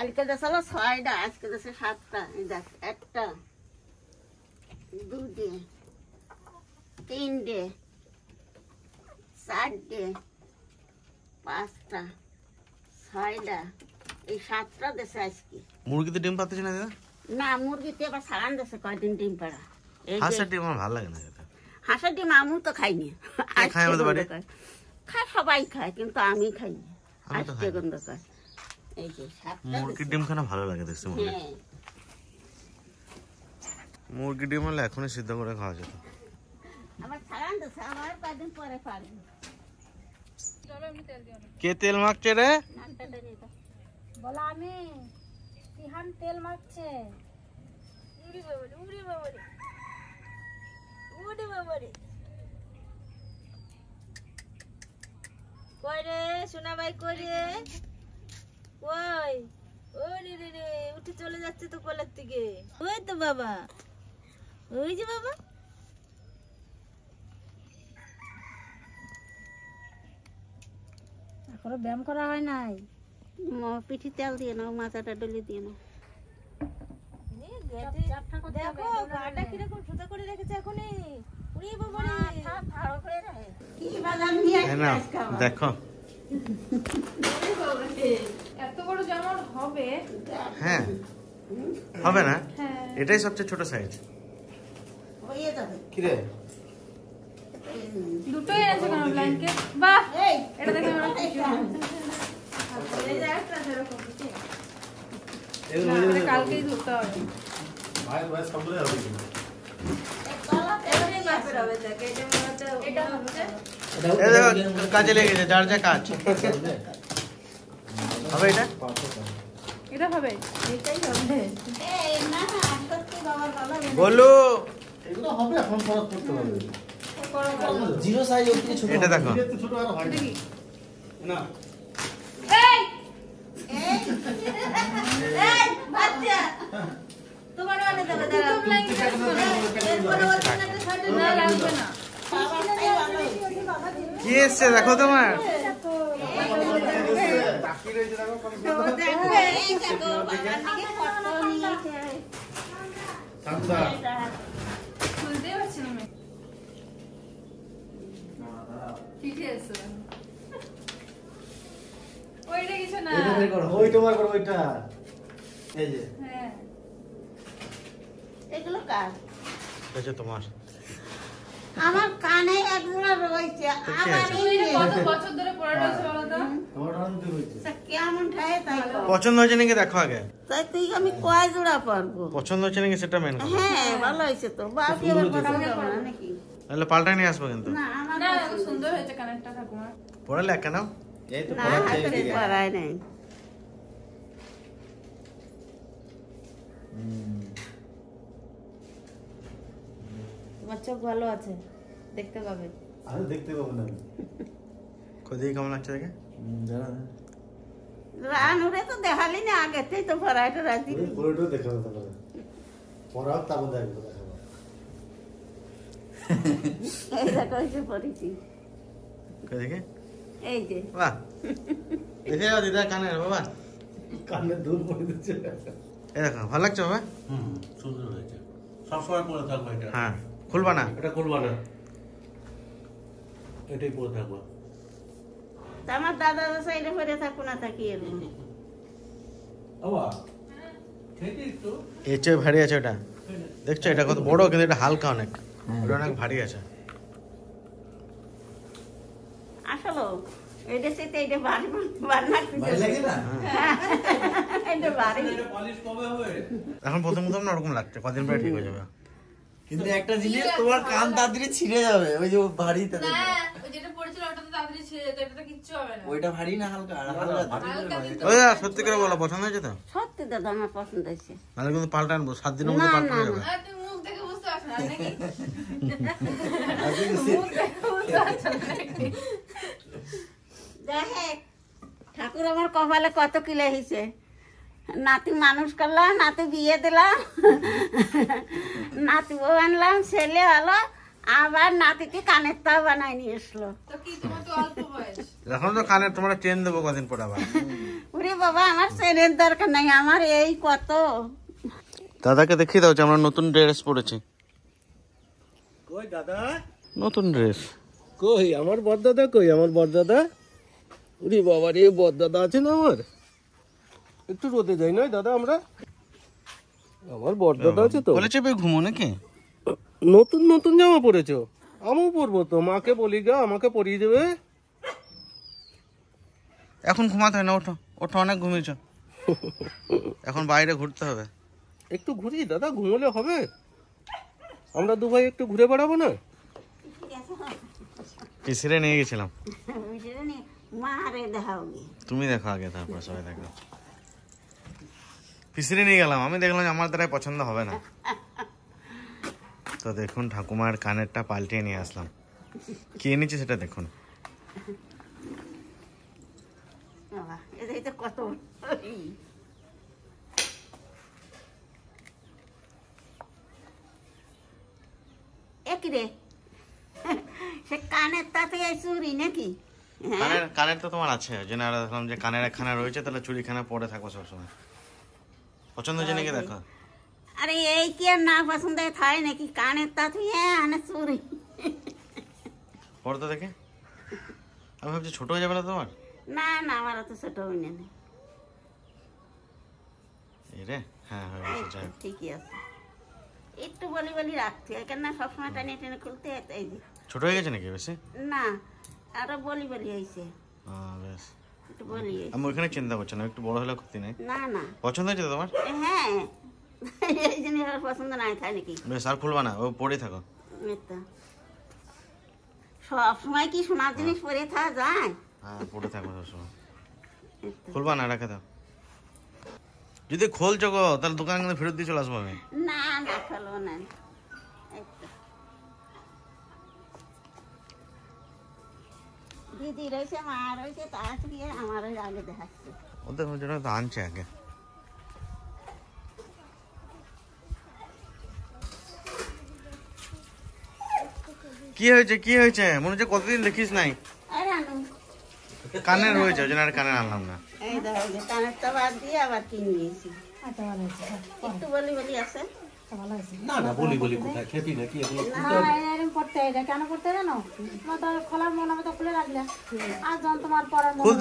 কালকে দেখালো 6টা, আজকে দেশে 7টা। দেখ, 1টা 2টে 3টে 4টে 5টা 6টা, এই 7টা দেশে আজকে। মুরগিতে ডিম পাচ্ছে না দাদা? না, মুরগিতে এবার সারান দেশে কয়দিন ডিম পাড়া। হাঁসের ডিম আমার ভালো লাগে না। হাঁসের ডিম আমু তো খাইনি। খায় আমাদের বাড়ি? খায়, সবাই খায়, কিন্তু আমি খাই। আজকে গন্ধ করে। এই যে মুরগির ডিম খানা ভালো লাগে দেখছি মনে। মুরগির ডিম হলে এখনই সিদ্ধ করে খাওয়া যেত। আমার সারান দেশে আমার কয়দিন পরে পারবো। কে তেল মাখছে রে? বলা আমি তিহান তেল মাখছে। উড়ি বাবারে, উড়ি বাবারে, উড়ি বাবারে। কই রে সোনা ভাই, কই রে? কই? ওরে রে রে, উঠে চলে যাচ্ছে তো কোলের থেকে। ওই তো বাবা, ওই যে বাবা। এখনো ব্যায়াম করা হয় নাই। পিঠে তেল দিয়ে নাও, মাথাটা ডলে দিয়ে নাও। দেখো গাটা কিরকম সোজা করে রেখেছে এখনই। দেখো এত বড় জামা হবে? হ্যাঁ, হবে না? এটাই সবচেয়ে ছোট সাইজ। কি রে? দুটোই এনেছে কেন ব্ল্যাঙ্কেট? বাহ, এটা দেখে আমার খুশি হলাম। কালকেই ধরতে হবে। কাজে লেগেছে, যার যা কাজ হবে। এটা হবে, এটাই হবে। বলু এগুলো হবে, এখন খরচ করতে হবে। জিরো সাইজ অতি ছোট। এটা দেখো, একটু ছোট আর হয় না। এই এই বাচ্চা, তোমার মানে দাদা দাদা তো ব্ল্যাঙ্কেট না লাগবে না। কি এসছে দেখো তোমার। খুলতেই পারছি না আমি। পিঠে এসছে। ওইটা কিছু না। এটা বের করো, ওই তোমার করো ওইটা। এই যে হ্যাঁ, এগুলো কার? এটা তোমার। আমার কানে একগুলো রয়েছে। আবার তুমি এটা কত বছর ধরে পড়া রয়েছে বলো তো? তোমার আনতে হইছে। কেমন ঠায় তাই কর। পছন্দ হয়েছে নাকি দেখো আগে। তাই তুই আমি কয় জোড়া পারবো? পছন্দ হয়েছে নাকি সেটা মেন কথা। হ্যাঁ, ভালো হয়েছে তো। বাকি আবার পছন্দ হবে না নাকি? তাহলে পাল্টাই নিয়ে আসবো কিন্তু। না, আমার না, খুব সুন্দর হয়েছে কানেরটা ঠাকুমা। পড়ালে একা নাও। এই তো না, পড়াচ্ছে হাতে এদিকে। পরায় নাই। তোমার চোখ ভালো আছে, দেখতে পাবে। আরে দেখতে পাবো না। কোথায় কেমন লাগছে দেখে? জানা না। রানুরে তো দেখালি না, আগেতেই তো পরাইটা রাখি। ওই পরেটাও দেখাবো তাহলে। পড়াও তারপর দেখবো দেখাবো। এই দেখো, এই যে পরেছি। দেখে এই যে বাহ, দেখে যাও দিদা কানের বাবা। কানে দুল পড়ে দিচ্ছে। এই দেখো, ভালো লাগছে বাবা? সুন্দর হয়েছে। সবসময় পরে থাকবো এটা। হ্যাঁ, খুলবা না। এটা খুলবা না। এটাই পরে থাকবো। তা আমার দাদা সাইডে পরে থাকবো না, থাকি এর বাবা খেতে একটু। এর চেয়ে ভারী আছে ওটা, দেখছো? এটা কত বড়, কিন্তু এটা হালকা অনেক। ওটা অনেক ভারী আছে। আসলো এইটা সেটা এইটা বাড়ি বাড়ি ভালো লাগে না? এইটা বাড়ি। পলিশ কবে হবে? এখন প্রথম প্রথম না ওরকম লাগছে, কদিন পরে ঠিক হয়ে যাবে। কিন্তু একটা জিনিস, তোমার কান তাড়াতাড়ি ছিঁড়ে যাবে। ওই যে ভারীতে না, ওই যেটা পড়েছিল ওটা তো তাড়াতাড়ি ছিঁড়ে যেত, এটা তো কিচ্ছু হবে না। ওইটা ভারী না হালকা? আর হালকা ওই সত্যি করে বলো, পছন্দ হয়েছে তো? সত্যি দাদা আমার পছন্দ হয়েছে। নাহলে কিন্তু পাল্টা আনবো, 7 দিনের মধ্যে না, পাল্টা না, যাবে। আর তুমি মুখ দেখে বুঝতে পারছো না নাকি? আছে। মুখ দেখে বুঝতে পারছো না নাকি? দেখ ঠাকুর আমার কপালে কত কি লেগেছে। নাতি মানুষ করলাম, নাতি বিয়ে দিলাম, নাতি বউ আনলাম, ছেলে হলো, আবার নাতিকে কানের তাও বানাই নিয়ে এসলো। তো কি তোমার তো অল্প বয়স। এখন তো কানের তোমরা চেন দেবো কদিন পর আবার। উরে বাবা আমার সেনের দরকার নাই, আমার এই কত। দাদাকে দেখিয়ে দাও যে আমরা নতুন ড্রেস পরেছি। কই দাদা? নতুন ড্রেস। কই আমার বড়দাদা? কই আমার বড়দাদা? ওরে বাবা রে, বড়দাদা আছে না আমার? একটু রোদে যাই নয় দাদা আমরা? আমার বড়দাদা আছে তো। বলেছে বে ঘুমো নাকি? নতুন নতুন জামা পরেছো? আমিও পরবো তো, মাকে বলি গা আমাকে পরিয়ে দেবে। এখন ঘুমাতে হয় না, ওঠো ওঠো, অনেক ঘুমিয়েছ। এখন বাইরে ঘুরতে হবে। একটু ঘুরি দাদা, ঘুমোলে হবে? আমরা দু ভাই একটু ঘুরে বেড়াবো না? পিসিরে নিয়ে গেছিলাম। মারে দেখাও তুমি দেখো আগে, তারপর সবাই দেখো। পিসিরে নিয়ে গেলাম, আমি দেখলাম যে আমার দ্বারাই পছন্দ হবে না। তো দেখুন ঠাকুমার কানেরটা পাল্টিয়ে নিয়ে আসলাম। কি এনেছি সেটা দেখুন। বাবা এটাই তো কত। একই রে, সে কানের তাতে চুরি নাকি? কানের তো তোমার আছে, ওই জন্য আর দেখলাম যে কানের একখানা রয়েছে, তাহলে চুরিখানা পরে থাকবো সবসময়। পছন্দ হচ্ছে নাকি দেখো। আরে এই কি আর না পছন্দ থাকে নাকি? কানের তাতে চুরি পরে তো দেখে আমি ভাবছি ছোট হয়ে যাবে না তোমার। না না, আমার তো ছোট হইনি। এই রে, হ্যাঁ হয়ে গেছে, যাই হোক। ঠিকই আছে, একটু বলি বলি রাখতে হয় কেন, সবসময় টানে টেনে খুলতে হয়। এই যে ছোট হয়ে গেছে নাকি বেশি? না, আরো বলি বলি হয়েছে, বেশ। একটু বলি হয়েছে। আমি ওইখানে চিন্তা করছি না, একটু বড় হলে ক্ষতি নেই। না না, পছন্দ হয়েছে তো তোমার? হ্যাঁ এই জিনিস আর পছন্দ নাই থাকে নাকি? বেশ, আর খুলবা না, ও পরেই থাকো। সব সময় কি সোনার জিনিস পরে থাকা যায়? হ্যাঁ পরে থাকো সবসময়, খুলবা না, রাখে দাও। যদি খোলছো গো তাহলে দোকান কিন্তু ফেরত দিয়ে চলে আসবো আমি। না না, খেলো না। দিদি রয়েছে, মা রয়েছে, তাড়াতাড়ি আমার আগে দেখাচ্ছে। ওদের জন্য তো আনছে আগে। কি হয়েছে কি হয়েছে? মনে হচ্ছে কতদিন দেখিস নাই। আরে আনু, কানের রয়েছে, ওই জন্য আর কানের আনলাম না। এই দেখো যে কানেরটা বাদ দিয়ে আবার কিনে নিয়েছি। একটু বলি বলি আছে। না না, বলি বলি কোথায়, খেপি নাকি এগুলো? খুলতে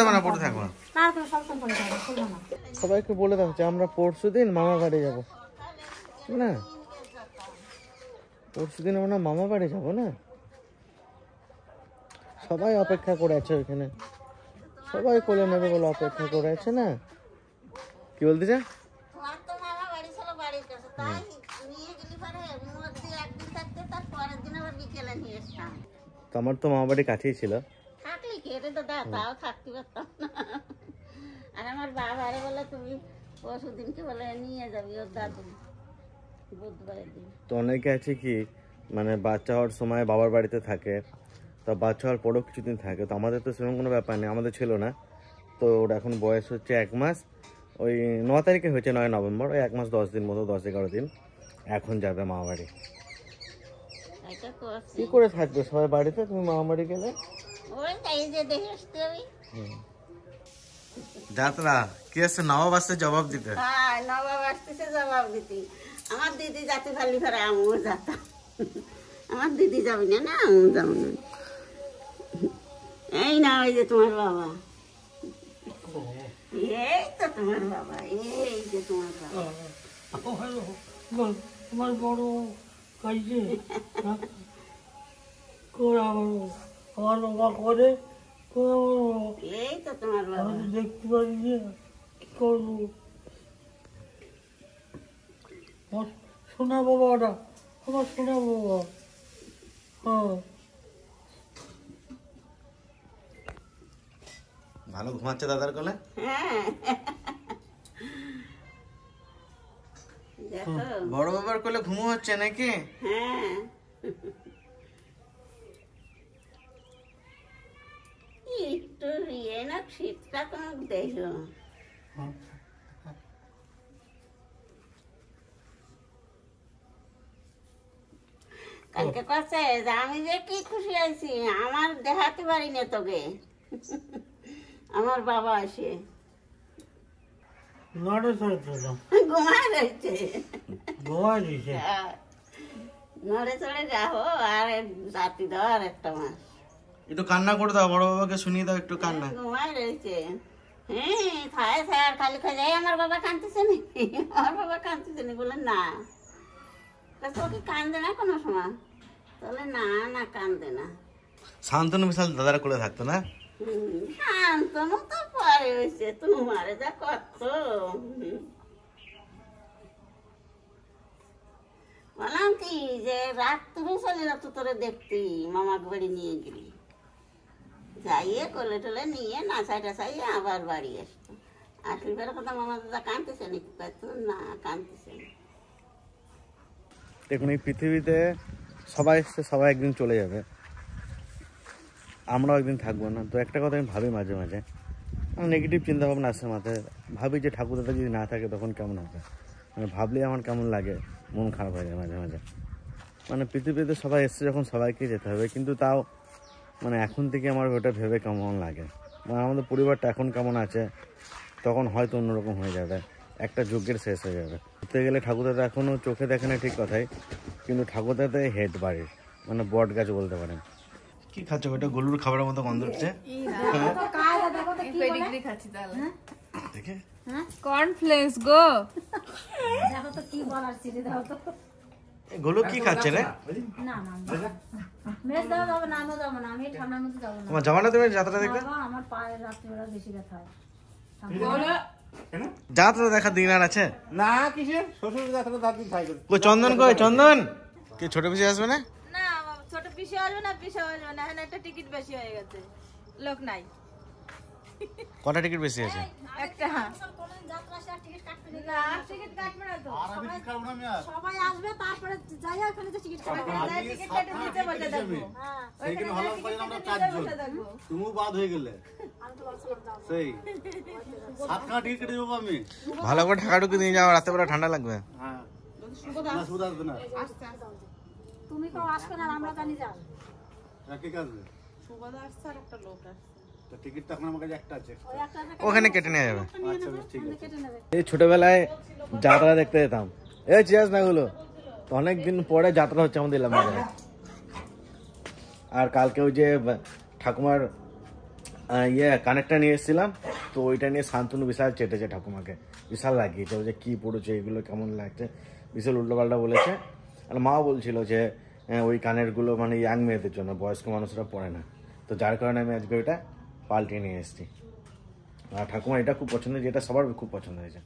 হবে না, পড়ে থাকবো। সবাইকে বলে দাও যে আমরা পরশুদিন মামা বাড়ি যাবো না, পরশুদিন আমরা মামা বাড়ি যাবো না। সবাই অপেক্ষা করে আছে ওইখানে, সবাই কোলে নেবে বলে অপেক্ষা করে আছে না। কি বলতে চা? তোমার তো মামা বাড়ি ছিল বাড়ির কাছে, তাই নিয়ে গেলি পারে মধ্যে একদিন থাকতে, তার পরের দিন আবার বিকেলে নিয়ে এসতাম। তো আমার তো মামা বাড়ি কাছেই ছিল। থাকলি কি রে দাদা, তাও থাকতে পারতাম না। আর আমার বাবারে বলে তুমি পরশু দিনকে বলে নিয়ে যাবি ওর দাদু বুধবারের দিন। তো অনেকে আছে কি মানে বাচ্চা হওয়ার সময় বাবার বাড়িতে থাকে, তো বাচ্চা হওয়ার পরেও কিছুদিন থাকে। তো আমাদের তো সেরকম কোনো ব্যাপার নেই, আমাদের ছিল না। তো ওর এখন বয়স হচ্ছে 1 মাস, ওই 9 তারিখে হয়েছে, 9 নভেম্বর, ওই 1 মাস 10 দিন মতো, 10-11 দিন। এখন যাবে মামা বাড়ি। কি করে থাকবে সবাই বাড়িতে, তুমি মামা বাড়ি গেলে? ওই তাই যে দেখে আসতে হবে। যাত্রা কি আসছে, নবাব আসছে জবাব দিতে। হ্যাঁ, নবাব আসতেছে জবাব দিতে। আমার দিদি যাতে খালি ফেরে আমিও যেতাম। আমার দিদি যাবি না, না আমিও যাবো না। এই না, ওই যে তোমার বাবা, এই তো তোমার বাবা, এই যে তোমার বাবা। তোমার বড় কাজে আমার বাবা করে এই তো তোমার বাবা। দেখতে পারি যে কি করবো। আমার সোনা বাবা, ওটা আমার সোনা বাবা। হ্যাঁ, ভালো ঘুমাচ্ছে দাদার কোলে। হ্যাঁ দেখো, বড় বাবার কোলে ঘুমো হচ্ছে নাকি? হ্যাঁ একটু ইয়ে না, শীতটা কম দেখো। কালকে কাছে আমি যে কি খুশি আছি, আমার দেখাতে পারি না তোকে। আমার বাবা আসে নড়ে চড়ে তো ঘুমায় রয়েছে ঘুমাই দিছে নড়ে চড়ে যাবো আর রাতি ধর একটা মাস একটু কান্না করে দাও, বড় বাবাকে শুনিয়ে দাও একটু কান্না। ঘুমায় রয়েছে। হ্যাঁ থায় থায় আর খালি খাই যাই আমার বাবা কাঁদতেছে নি, আমার বাবা কাঁদতেছে নি, বলে না তোকে কান্দে না কোনো সময়, তাহলে না না কান্দে না। শান্তনু বিশাল দাদারা করে থাকতো না? শান্তনু তো পরে হয়েছে, তোমারে যা কত বললাম কি যে রাত তুমি চলে না তো তোরে দেখতি মামাকে বাড়ি নিয়ে গেলি, যাইয়ে কোলে টোলে নিয়ে নাচাই টাচাই আবার বাড়ি আসতো। আসলি বের কথা মামা দাদা কাঁদতেছে নাকি, না কাঁদতেছে না। দেখুন এই পৃথিবীতে সবাই এসছে, সবাই একদিন চলে যাবে, আমরাও একদিন থাকবো না। তো একটা কথা আমি ভাবি মাঝে মাঝে, আমার নেগেটিভ চিন্তাভাবনা আসে মাথায়, ভাবি যে ঠাকুর দাদা যদি না থাকে তখন কেমন হবে, মানে ভাবলেই আমার কেমন লাগে, মন খারাপ হয়ে যায় মাঝে মাঝে। মানে পৃথিবীতে সবাই এসছে যখন সবাইকে যেতে হবে, কিন্তু তাও মানে এখন থেকে আমার ওটা ভেবে কেমন লাগে, মানে আমাদের পরিবারটা এখন কেমন আছে তখন হয়তো অন্যরকম হয়ে যাবে, একটা যজ্ঞের শেষ হয়ে যাবে। ঘুরতে গেলে ঠাকুরদাদা এখনও চোখে দেখে না ঠিক কথাই, কিন্তু ঠাকুরদাদাই হেড বাড়ির, মানে বট গাছ বলতে পারেন। কি খাচ্ছ? ওটা গরুর খাবারের মতো গন্ধ হচ্ছে। দেখে কর্নফ্লেক্স গো। গোলু কি খাচ্ছে রে? তোমার যাবা না তুমি যাত্রা দেখতে? যাত্রা দেখার দিন আর আছে না কিসের শ্বশুর যাত্রা দাদি খাই করে। কই চন্দন, কই চন্দন? কি ছোট পিসি আসবে না? না ছোট পিসি আসবে না, পিসি আসবে না, একটা টিকিট বেশি হয়ে গেছে, লোক নাই। কটা টিকিট বেশি আছে? একটা। না টিকিট কাটবে না তো, সবাই আসবে তারপরে যাই ওখানে তো টিকিট কাটবে। টিকিট কেটে নিচে বসে থাকবো, সেইখানে হলাম কই আমরা চারজন, তুমি বাদ হয়ে গেলে সেই সাতখানা টিকিট কেটে দেবো আমি। ভালো করে ঢাকা ঢুকে নিয়ে যাও, রাতে বেলা ঠান্ডা লাগবে। হ্যাঁ না সুদ আসবে না, তুমি কেউ আসবে না, আমরা জানি যাও। কে আসবে? তো টিকিটটা এখন আমার কাছে একটা আছে, ওখানে কেটে নিয়ে যাবে। আচ্ছা বেশ ঠিক আছে। কেটে নেবে। এই ছোটবেলায় যাত্রা দেখতে যেতাম, এই চিয়াস না গুলো, তো অনেকদিন পরে যাত্রা হচ্ছে আমাদের এলাম বাজারে। আর কালকে ওই যে ঠাকুমার কানেরটা নিয়ে এসেছিলাম, তো ওইটা নিয়ে শান্তনু বিশাল চেটেছে ঠাকুমাকে, বিশাল লাগিয়েছে, ওই যে কী পড়েছে এগুলো কেমন লাগছে, বিশাল উল্টোপাল্টা বলেছে। আর মাও বলছিল যে ওই কানেরগুলো মানে ইয়াং মেয়েদের জন্য, বয়স্ক মানুষরা পড়ে না, তো যার কারণে আমি আজকে ওইটা পাল্টে নিয়ে এসেছি। আর ঠাকুমা এটা খুব পছন্দ, যেটা সবার খুব পছন্দ হয়েছে।